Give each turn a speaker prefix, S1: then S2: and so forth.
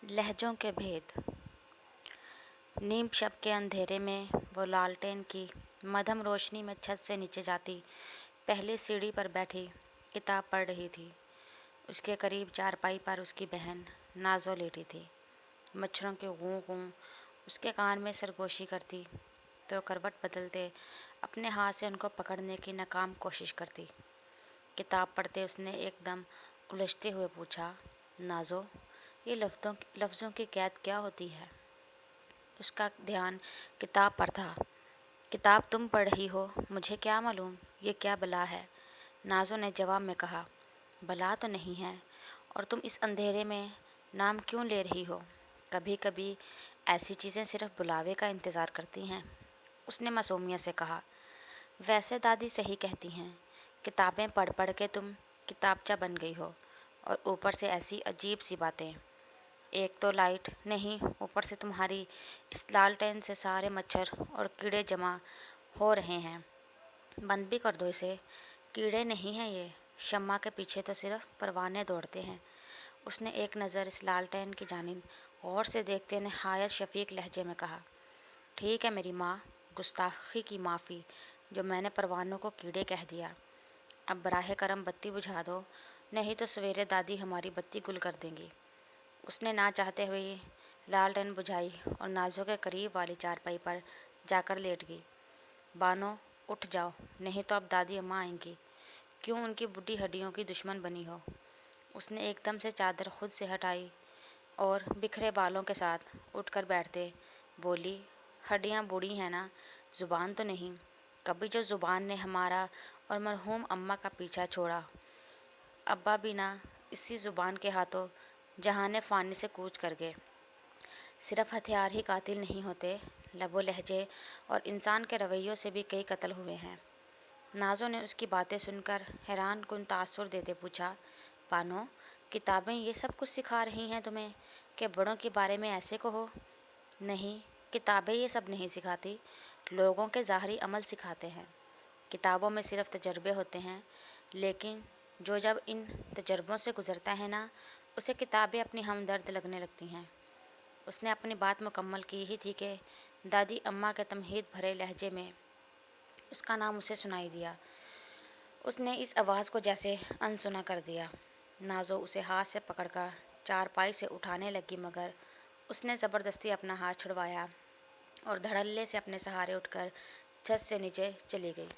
S1: लहजों के भेद। नीम शब के अंधेरे में वो लालटेन की मध्यम रोशनी में छत से नीचे जाती पहली सीढ़ी पर बैठी किताब पढ़ रही थी। उसके करीब चारपाई पर उसकी बहन नाज़ो लेटी थी। मच्छरों के गूं गूं उसके कान में सरगोशी करती तो करवट बदलते अपने हाथ से उनको पकड़ने की नाकाम कोशिश करती। किताब पढ़ते उसने एकदम उलझते हुए पूछा, नाज़ो, ये लफ्ज़ों की कैद क्या होती है? उसका ध्यान किताब पर था। किताब तुम पढ़ रही हो, मुझे क्या मालूम ये क्या बला है? नाज़ो ने जवाब में कहा, बला तो नहीं है, और तुम इस अंधेरे में नाम क्यों ले रही हो? कभी कभी ऐसी चीज़ें सिर्फ बुलावे का इंतज़ार करती हैं, उसने मासूमियत से कहा। वैसे दादी सही कहती हैं, किताबें पढ़ पढ़ के तुम किताबचा बन गई हो, और ऊपर से ऐसी अजीब सी बातें। एक तो लाइट नहीं, ऊपर से तुम्हारी इस लालटेन से सारे मच्छर और कीड़े जमा हो रहे हैं। बंद भी कर दो इसे। कीड़े नहीं हैं ये, शम्मा के पीछे तो सिर्फ परवाने दौड़ते हैं। उसने एक नज़र इस लालटेन की जानिब गौर से देखते नहायत शफीक लहजे में कहा, ठीक है मेरी माँ, गुस्ताखी की माफ़ी जो मैंने परवानों को कीड़े कह दिया। अब बराह करम बत्ती बुझा दो, नहीं तो सवेरे दादी हमारी बत्ती गुल कर देंगी। उसने ना चाहते हुए लालटेन बुझाई और नाज़ो के करीब वाली चारपाई पर जाकर लेट गई। बानो, उठ जाओ, नहीं तो अब दादी अम्मा आएंगी। क्यों उनकी बुढ़ी हड्डियों की दुश्मन बनी हो? उसने एकदम से चादर खुद से हटाई और बिखरे बालों के साथ उठकर बैठते बोली, हड्डियाँ बूढ़ी हैं ना, ज़ुबान तो नहीं। कभी जो ज़ुबान ने हमारा और मरहूम अम्मा का पीछा छोड़ा, अब्बा भी ना इसी ज़ुबान के हाथों जहाने फ़ानी से कूच कर गए। सिर्फ हथियार ही कातिल नहीं होते, लबो लहजे और इंसान के रवैयों से भी कई कत्ल हुए हैं। नाज़ो ने उसकी बातें सुनकर हैरान कुन तासुर देते पूछा, बानो, किताबें ये सब कुछ सिखा रही हैं तुम्हें कि बड़ों के बारे में ऐसे कहो? नहीं, किताबें ये सब नहीं सिखाती, लोगों के ज़ाहरी अमल सिखाते हैं। किताबों में सिर्फ तजर्बे होते हैं, लेकिन जो जब इन तजर्बों से गुज़रता है ना, उसे किताबें अपनी हमदर्द लगने लगती हैं। उसने अपनी बात मुकम्मल की ही थी कि दादी अम्मा के तमहीद भरे लहजे में उसका नाम उसे सुनाई दिया। उसने इस आवाज़ को जैसे अनसुना कर दिया। नाज़ो उसे हाथ से पकड़कर चारपाई से उठाने लगी, मगर उसने ज़बरदस्ती अपना हाथ छुड़वाया और धड़ल्ले से अपने सहारे उठकर छत से नीचे चली गई।